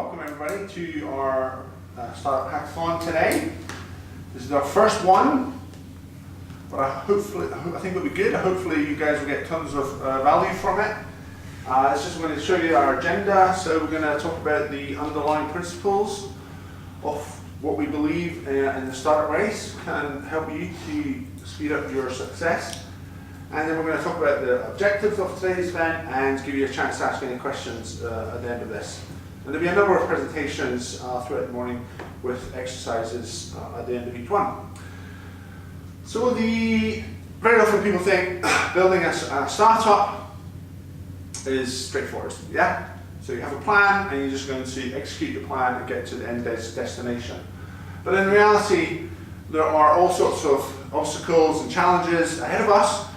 welcome everybody to our Startup Hackathon today. This is our first one, but I think it'll be good. Hopefully you guys will get tons of value from it. It's just going to show you our agenda. So we're going to talk about the underlying principles of what we believe in the startup race can help you to speed up your success. And then we're going to talk about the objectives of today's event and give you a chance to ask any questions at the end of this. And there'll be a number of presentations throughout the morning with exercises at the end of each one. So very often people think building a startup is straightforward, yeah? So you have a plan and you're just going to execute your plan and get to the end destination. But in reality, there are all sorts of obstacles and challenges ahead of us.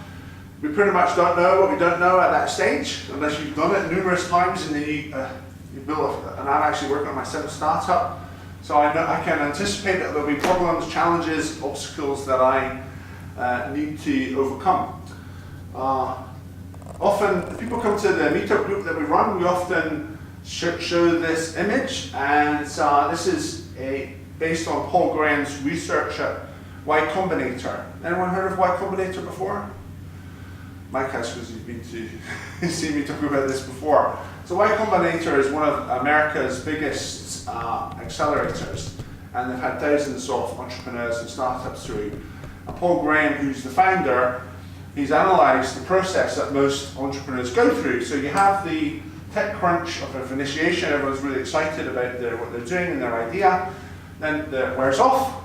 We pretty much don't know what we don't know at that stage, unless you've done it numerous times and then you build and I'm actually working on my 7th startup. So I can anticipate that there'll be problems, challenges, obstacles that I need to overcome. Often, people come to the meetup group that we run, we often show this image, and this is based on Paul Graham's research at Y Combinator. Anyone heard of Y Combinator before? Mike has, because he's seen me talk about this before. So Y Combinator is one of America's biggest accelerators, and they've had thousands of entrepreneurs and startups through. And Paul Graham, who's the founder, he's analysed the process that most entrepreneurs go through. So you have the tech crunch of initiation, everyone's really excited about what they're doing and their idea, then it wears off,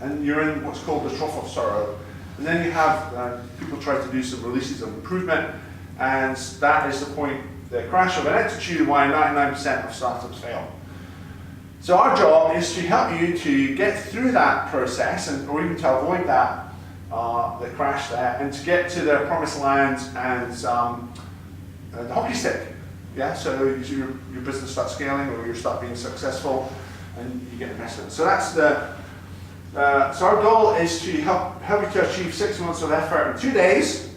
and you're in what's called the trough of sorrow. And then you have people try to do some releases of improvement, and that is the point, the crash of ineptitude, why 99% of startups fail. So our job is to help you to get through that process, or even to avoid that, the crash there, and to get to the promised land and the hockey stick. Yeah, so your business starts scaling, or you start being successful, and you get investment. So that's so our goal is to help you to achieve 6 months of effort in 2 days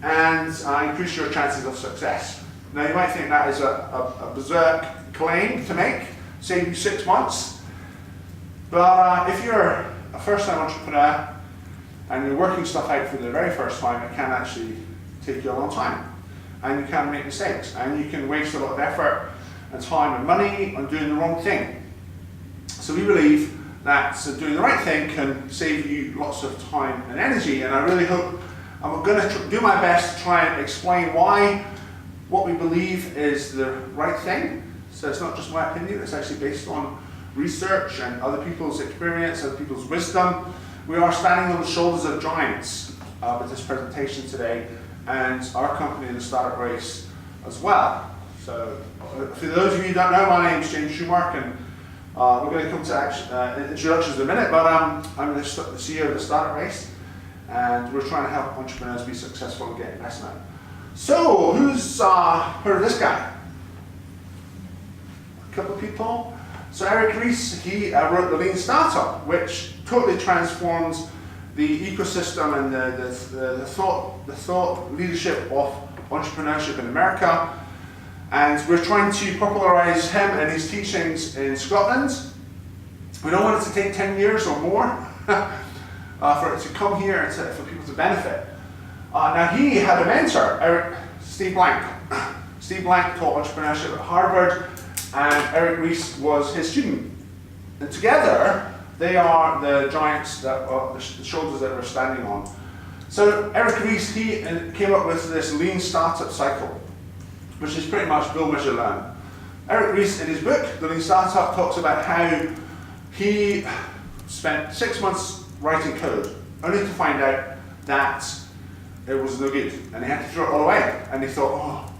and increase your chances of success. Now you might think that is a berserk claim to make, save you 6 months, but if you're a first-time entrepreneur and you're working stuff out for the very first time, it can actually take you a long time, and you can make mistakes, and you can waste a lot of effort and time and money on doing the wrong thing. So we believe that doing the right thing can save you lots of time and energy, and I really hope I'm going to do my best to try and explain why what we believe is the right thing. So it's not just my opinion, it's actually based on research and other people's experience, other people's wisdom. We are standing on the shoulders of giants with this presentation today, and our company in the startup race as well. So for those of you who don't know, my name is Shoemark, and we're going to come to introductions in a minute, but I'm the CEO of the Startup Race, and we're trying to help entrepreneurs be successful and get investment. So, who's heard of this guy? A couple of people. So Eric Ries, he wrote The Lean Startup, which totally transforms the ecosystem and the thought leadership of entrepreneurship in America. And we're trying to popularize him and his teachings in Scotland. We don't want it to take 10 years or more for it to come here and for people to benefit. Now he had a mentor, Steve Blank. Steve Blank taught entrepreneurship at Harvard, and Eric Ries was his student. And together, they are the giants, the shoulders that we're standing on. So Eric Ries, he came up with this lean startup cycle, which is pretty much build, measure, learn. Eric Ries, in his book, The Lean Startup, talks about how he spent 6 months writing code, only to find out that it was no good, and he had to throw it all away. And he thought, oh,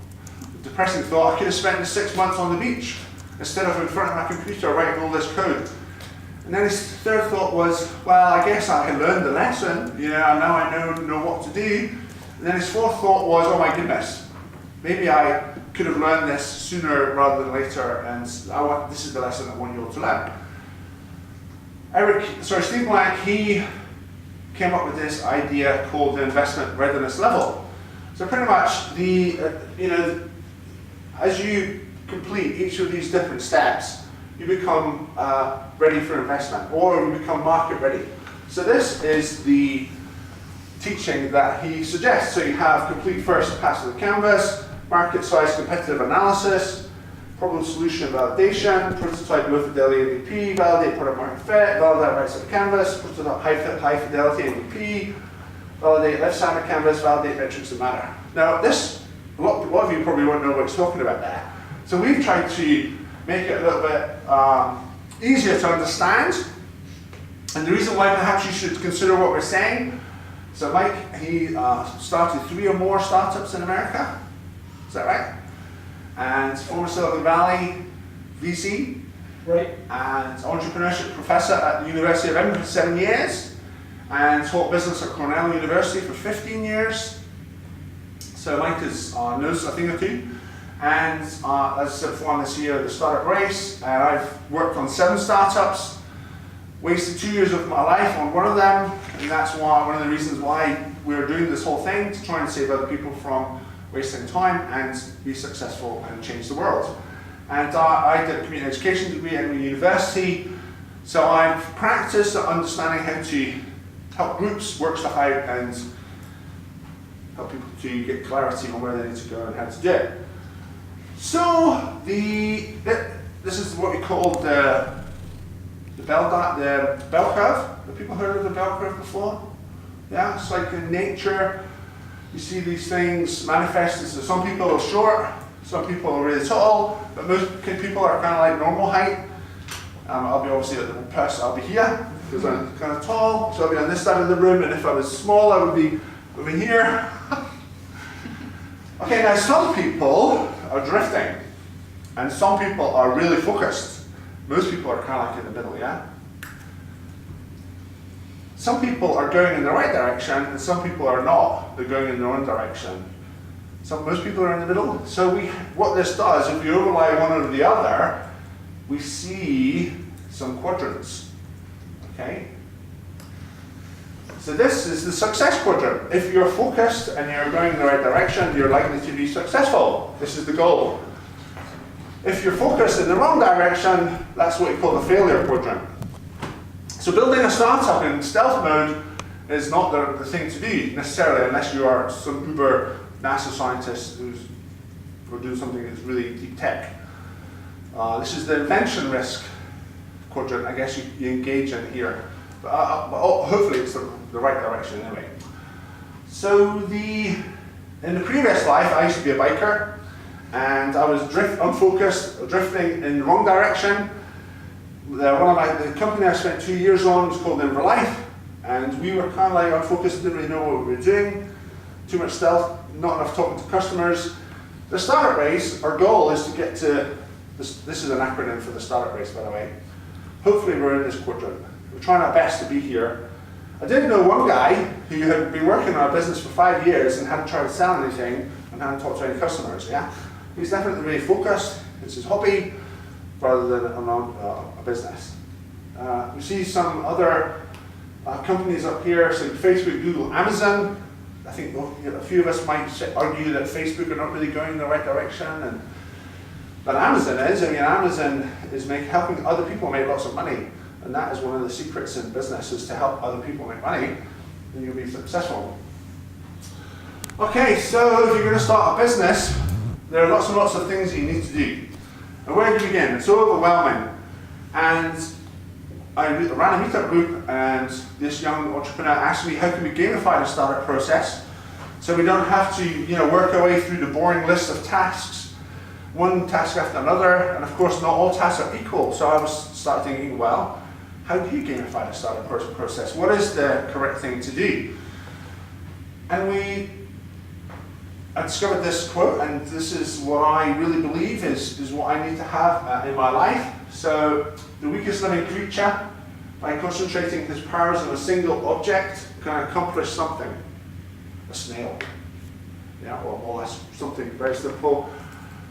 depressing thought, I could have spent the 6 months on the beach, instead of in front of my computer writing all this code. And then his third thought was, well, I guess I had learned the lesson, now I know what to do. And then his fourth thought was, oh my goodness, maybe I could have learned this sooner rather than later, and this is the lesson I want you all to learn. Steve Blank, he came up with this idea called the investment readiness level. So pretty much as you complete each of these different steps, you become ready for investment, or you become market ready. So this is the teaching that he suggests. So you have complete first pass of the canvas, market size competitive analysis, problem solution validation, prototype low fidelity MVP, validate product market fit, validate right side of the canvas, prototype high fidelity MVP, validate left side of the canvas, validate metrics that matter. Now this, a lot of you probably won't know what he's talking about there. So we've tried to make it a little bit easier to understand. And the reason why perhaps you should consider what we're saying, so Mike, he started 3 or more startups in America, is that right? And former Silicon Valley VC, right? And entrepreneurship professor at the University of Edinburgh for 7 years, and taught business at Cornell University for 15 years. So Mike knows a thing or two. And as I said before, this year the startup race, and I've worked on 7 startups, wasted 2 years of my life on one of them, and that's why one of the reasons why we're doing this whole thing, to try and save other people from wasting time and be successful and change the world. And I did a community education degree at university, so I've practiced at understanding how to help groups work stuff out and help people to get clarity on where they need to go and how to do it. So this is what we call the bell curve. Have people heard of the bell curve before? Yeah, it's like in nature, you see these things manifested. So some people are short, some people are really tall, but most people are kind of like normal height. I'll be obviously at the person, I'll be here because I'm kind of tall, so I'll be on this side of the room, and if I was small, I would be over here. Okay, now some people are drifting, and some people are really focused. Most people are kind of like in the middle, yeah? Some people are going in the right direction, and some people are not. They're going in their own direction. Most people are in the middle. So what this does, if we overlay one over the other, we see some quadrants, okay? So this is the success quadrant. If you're focused and you're going in the right direction, you're likely to be successful. This is the goal. If you're focused in the wrong direction, that's what we call the failure quadrant. So building a startup in stealth mode is not the thing to do necessarily, unless you are some uber NASA scientist who's doing something that's really deep tech. This is the invention risk quadrant. I guess you engage in here. But hopefully it's the right direction anyway. So in the previous life, I used to be a biker, and I was unfocused, drifting in the wrong direction. The company I spent 2 years on was called In for Life, and we were kind of like unfocused, didn't really know what we were doing, too much stealth, not enough talking to customers. The startup race, our goal is to get to, this is an acronym for the startup race, by the way. Hopefully we're in this quadrant. We're trying our best to be here. I did know one guy who had been working on a business for 5 years and hadn't tried to sell anything and hadn't talked to any customers, yeah? He's definitely really focused. It's his hobby rather than a business. We see some other companies up here, so Facebook, Google, Amazon. I think a few of us might argue that Facebook are not really going in the right direction, but Amazon is. I mean, Amazon is helping other people make lots of money. And that is one of the secrets in business, is to help other people make money, and you'll be successful. Okay, so if you're going to start a business, there are lots and lots of things that you need to do. And where do you begin? It's so overwhelming. And I ran a meetup group, and this young entrepreneur asked me, how can we gamify the startup process so we don't have to work our way through the boring list of tasks, one task after another, and of course not all tasks are equal. So I started thinking, well, how do you gamify the startup process? What is the correct thing to do? And I discovered this quote, and this is what I really believe is what I need to have in my life. So, the weakest living creature, by concentrating his powers on a single object, can accomplish something. A snail. Yeah, or that's something very simple.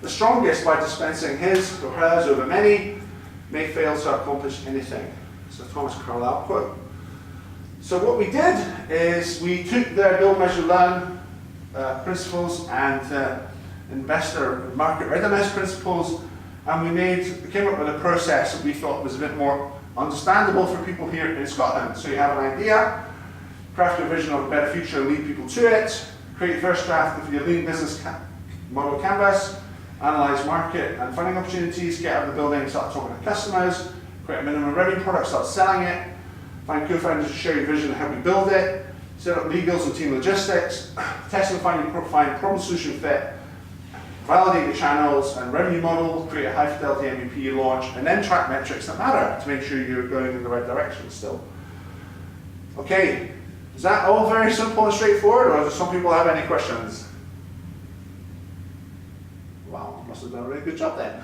The strongest, by dispensing his or hers over many, may fail to accomplish anything. It's a Thomas Carlyle quote. So what we did is we took their build, measure, learn principles and investor market readiness principles, and we came up with a process that we thought was a bit more understandable for people here in Scotland. So you have an idea, craft your vision of a better future and lead people to it, create first draft of your lean business model canvas, analyze market and funding opportunities, get out of the building, start talking to customers, create a minimum revenue product, start selling it, find co-founders to share your vision and help you build it, set up legals and team logistics, test and find problem solution fit, validate the channels and revenue model, create a high fidelity MVP launch, and then track metrics that matter to make sure you're going in the right direction still. Okay, is that all very simple and straightforward, or do some people have any questions? Wow, I must have done a really good job then.